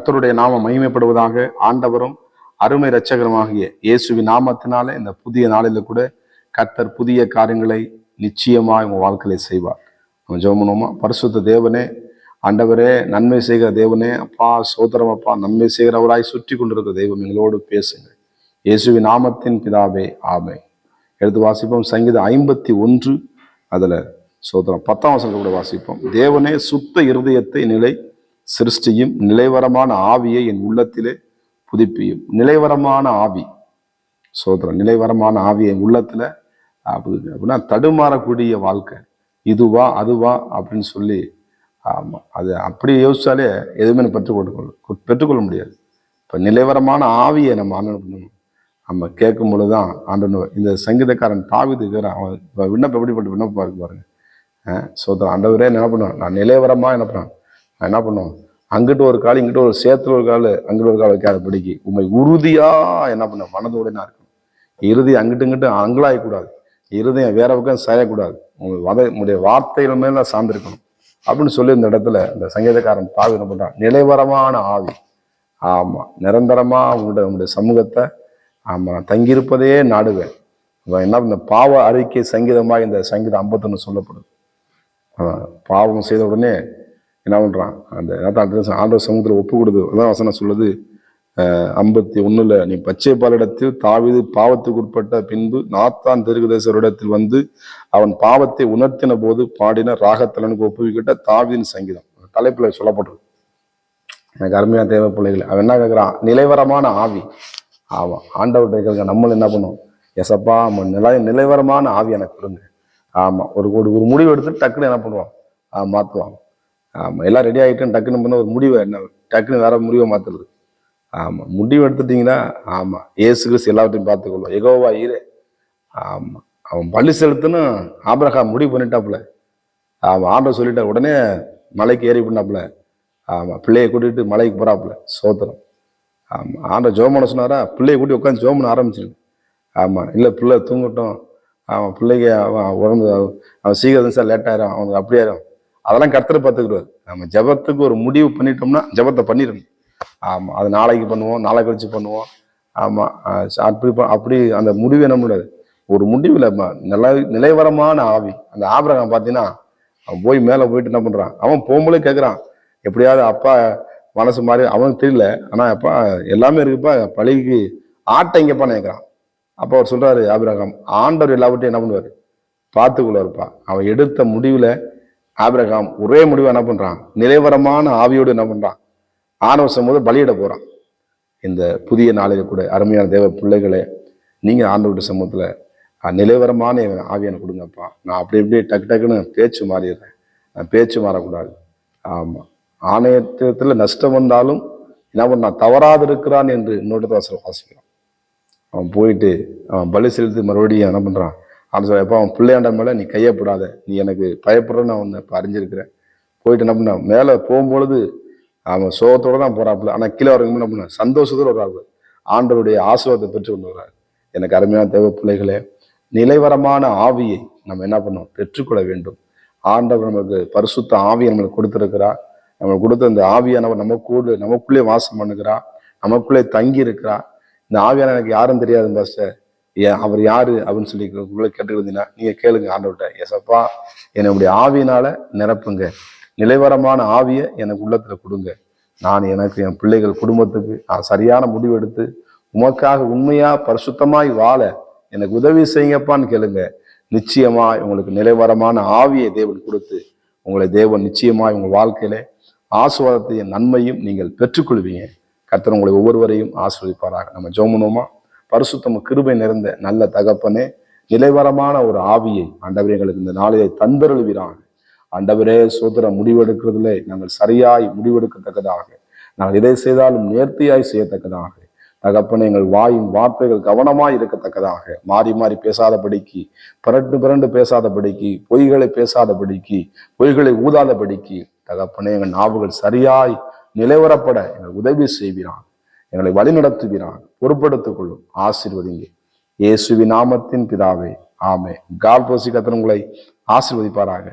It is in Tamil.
கர்த்தருடைய நாமம் மகிமைப்படுவதாக. ஆண்டவரும் அருமை இரட்சகருமாகிய இயேசுவின் நாமத்தினால இந்த புதிய நாளில கூட கர்த்தர் புதிய காரியங்களை நிச்சயமாய் உங்க வாழ்க்கையில செய்வார். நம்ம ஜெபம் பண்ணுவோமா? பரிசுத்த தேவனே, ஆண்டவரே, நன்மை செய்கிற தேவனே, அப்பா சோதரம், அப்பா நன்மை செய்கிறவராய் சுற்றி கொண்டிருக்கிற தெய்வம், எங்களோடு பேசுங்க. இயேசுவின் நாமத்தின் பிதாவே, ஆமென். எடுத்து வாசிப்போம். சங்கீதம் 51 அதுல சோதரம் 10ஆம் வசனத்தை கூட வாசிப்போம். தேவனே, சுத்த இருதயத்தை நிலை சிருஷ்டியும், நிலைவரமான ஆவியை என் உள்ளத்திலே புதுப்பியும். நிலைவரமான ஆவி, சோதரம், நிலைவரமான ஆவி என் உள்ளத்துல அப்படின்னா தடுமாறக்கூடிய வாழ்க்கை, இதுவா அதுவா அப்படின்னு சொல்லி, ஆமா, அது அப்படி யோசிச்சாலே எதுவுமே பெற்றுக்கொள்ள முடியாது. இப்ப நிலைவரமான ஆவியை நம்ம ஆண்டணும். நம்ம கேட்கும் பொழுதுதான் ஆண்டணும். இந்த சங்கீதக்காரன் தாவீது அவன் விண்ணப்பம் எப்படிப்பட்ட விண்ணப்பமா இருக்கு பாருங்க. சோதரம், ஆண்டவரே என்ன பண்ணுவான், நான் நிலைவரமா என்ன பண்ணான், நான் என்ன பண்ணுவோம், அங்கிட்டு ஒரு கால் இங்கிட்ட ஒரு சேத்துல ஒரு கால் அங்கிட்ட ஒரு கால் வைக்காத படிக்கு உண்மை உறுதியா என்ன பண்ண மனதோடனா இருக்கணும். இறுதி அங்கிட்டு இங்கிட்டு அங்கலாயக்கூடாது, இருதயம் வேற பக்கம் செய்யக்கூடாது, உங்களுடைய வார்த்தைகள் மேல சார்ந்திருக்கணும் அப்படின்னு சொல்லி இந்த இடத்துல இந்த சங்கீதக்காரன் தாவீது என்ன பண்றான், நிலைவரமான ஆவி, ஆமா, நிரந்தரமா உங்களுடைய சமூகத்தை ஆமா தங்கியிருப்பதே நாடுவேன். என்ன இந்த பாவ அறிக்கை சங்கீதமாக இந்த சங்கீதம் 51 சொல்லப்படுது. பாவம் செய்த உடனே என்ன பண்றான், அந்த ஆண்டவர் சமூகத்தில் ஒப்பு கொடுது. அதான் வசனம் சொல்லுது 51, நீ பச்சை பாலிடத்தில் தாவீது பாவத்துக்கு உட்பட்ட பின்பு நாத்தான் தீர்க்கதரிசியிடத்தில் வந்து அவன் பாவத்தை உணர்த்தின போது பாடின ராகத்தலனுக்கு ஒப்புவிக்கிட்ட தாவீதின் சங்கீதம் தலைப்புல சொல்லப்பட்டிருக்கு. எனக்கு அருமையான தேவ பிள்ளைகள், அவன் என்ன கேட்கிறான், நிலைவரமான ஆவி. ஆமா, ஆண்டவர்கிட்ட கேட்க நம்மளும் என்ன பண்ணும், எசப்பா நிலைவரமான ஆவி எனக்கு கொடுங்க. ஆமா, ஒரு ஒரு முடிவு எடுத்து டக்குன்னு என்ன பண்ணுவான், மாத்துவான். ஆமா, எல்லாம் ரெடி ஆகிட்டு டக்குன்னு பண்ண ஒரு முடிவை என்ன டக்குன்னு வேற முடிவை மாத்துறது. ஆமா, முடிவு எடுத்துட்டீங்கன்னா ஆமா இயேசு கிறிஸ்து எல்லாத்தையும் பார்த்துக்கொள்ளும். யெகோவா ஈரே. ஆமா, அவன் பலி செலுத்துன்னு ஆபிரகாம் முடிவு பண்ணிட்டாப்புல. ஆமா, ஆண்டவர் சொல்லிட்டா உடனே மலைக்கு ஏறி பண்ணாப்புல. ஆமா, பிள்ளையை கூட்டிட்டு மலைக்கு போறாப்புல. சோத்திரம். ஆமா, ஆண்டவர் ஜெபம் பண்ண சொன்னாரா, பிள்ளையை கூட்டி உட்காந்து ஜெபம் பண்ண ஆரம்பிச்சிருக்கு. ஆமா, இல்லை பிள்ளை தூங்கட்டும், அவன் பிள்ளைக்கு அவன் உடம்பு அவன் சீக்கிரம் சார் லேட் ஆயிரும், அவனுக்கு அப்படியாயிரும், அதெல்லாம் கர்த்தர் பார்த்துக்கிடுவார். நம்ம ஜெபத்துக்கு ஒரு முடிவு பண்ணிட்டோம்னா ஜெபத்தை பண்ணிடணும். ஆமா, அது நாளைக்கு பண்ணுவோம், நாளை கழிச்சு பண்ணுவோம். ஆமா, அப்படி அந்த முடிவு என்ன முடியாது. ஒரு முடிவுல நிலைவரமான ஆவி. அந்த ஆபிரகாம் பார்த்தீங்கன்னா அவன் போய் மேலே போயிட்டு என்ன பண்றான், அவன் போகும்போதே கேட்குறான், எப்படியாவது அப்பா மனசு மாதிரி அவனுக்கு தெரியல, ஆனா அப்பா எல்லாமே இருக்குப்பா, பழிக்கு ஆட்டை இங்கப்பா நினைக்கிறான். அப்போ அவர் சொல்றாரு, ஆபிரகாம், ஆண்டவர் எல்லாவற்றையும் என்ன பண்ணுவாரு, பார்த்துக்குள்ளாருப்பா. அவன் எடுத்த முடிவுல ஆபிரகாம் ஒரே முடிவை என்ன பண்றான், நிலைவரமான ஆவியோடு என்ன பண்றான், ஆணவசம் போது பலியிட போறான். இந்த புதிய நாளில் கூட அருமையான தேவ பிள்ளைகளே, நீங்க ஆண்டவருடைய சமூகத்துல நிலைவரமான ஆவியான கொடுங்கப்பா. நான் அப்படி இப்படி டக்குன்னு பேச்சு மாறிடுறேன், நான் பேச்சு மாறக்கூடாது. ஆமா, ஆணையத்துல நஷ்டம் வந்தாலும் என்ன பண்ணா தவறாது இருக்கிறான் என்று இன்னொரு வாசிக்கிறான். அவன் போயிட்டு அவன் பலி செலுத்தி மறுபடியும் என்ன பண்றான், அவன் சொல்ல, எப்போ அவன் பிள்ளையாண்ட மேல நீ கையப்படாத, நீ எனக்கு பயப்படுறன்னு நான் உன்னை இப்போ அறிஞ்சிருக்கிறேன். போயிட்டு என்ன பண்ண, மேலே போகும்பொழுது அவன் சோகத்தோட தான் போறாப்புல, ஆனா கீழே வரவங்க என்ன பண்ண சந்தோஷத்தோடு வர்றாப்புல, ஆண்டவருடைய ஆசீர்வாதத்தை பெற்று கொண்டு வர்றாரு. எனக்கு அருமையான தேவ பிள்ளைகளே, நிலைவரமான ஆவியை நம்ம என்ன பண்ணோம், பெற்றுக்கொள்ள வேண்டும். ஆண்டவர் நமக்கு பரிசுத்த ஆவியை நம்மளுக்கு கொடுத்திருக்கிறார். நம்மளுக்கு கொடுத்த இந்த ஆவியானவர் நமக்குள்ளே வாசம் பண்ணுகிறா, நமக்குள்ளே தங்கி இருக்கிறா. இந்த ஆவியான எனக்கு யாரும் தெரியாது பாஸ்டர், அவர் யாரு அப்படின்னு சொல்லி கேட்டுக்கிறீங்கன்னா நீங்க கேளுங்க ஆண்டவர்கிட்ட, எசப்பா என்னுடைய ஆவியினால நிரப்புங்க, நிலைவரமான ஆவியை எனக்கு உள்ளத்துல கொடுங்க, நான் எனக்கு என் பிள்ளைகள் குடும்பத்துக்கு நான் சரியான முடிவு எடுத்து உமக்காக உண்மையா பரிசுத்தமாய் வாழ எனக்கு உதவி செய்யுங்கப்பான்னு கேளுங்க. நிச்சயமாய் உங்களுக்கு நிலைவரமான ஆவியை தேவன் கொடுத்து உங்களை தேவன் நிச்சயமாய் உங்கள் வாழ்க்கையில ஆசீர்வாதத்தையும் நன்மையும் நீங்கள் பெற்றுக்கொள்வீங்க. கர்த்தர் உங்களை ஒவ்வொருவரையும் ஆசீர்வதிப்பாராக. நம்ம ஜெபம் பண்ணுவோமா? பரிசுத்தம் கிருபை நிறைந்த நல்ல தகப்பனே, நிலைவரமான ஒரு ஆவியை ஆண்டவரே எங்களுக்கு இந்த நாளையை தந்தருள்வீராக. ஆண்டவரே சோதர, முடிவெடுக்கிறதுல நாங்கள் சரியாய் முடிவெடுக்கத்தக்கதாக, நாங்கள் எதை செய்தாலும் நேர்த்தியாய் செய்யத்தக்கதாக, தகப்பனே எங்கள் வாயின் வார்த்தைகள் கவனமாய் இருக்கத்தக்கதாக, மாறி மாறி பேசாதபடிக்கு, பிறண்டு பேசாதபடிக்கு, பொய்களை பேசாதபடிக்கு, பொய்களை ஊதாதபடிக்கு, தகப்பனே எங்கள் நாவுகள் சரியாய் நிலைவரப்பட எங்கள் உதவி செய்கிறான், எங்களை வழிநடத்துகிறான், பொறுப்படுத்திக் கொள்ளும், ஆசீர்வதிங்க. இயேசுவின் நாமத்தின் பிதாவே, ஆமென். God bless you. கர்த்தர் உங்களை ஆசீர்வதிப்பாராக.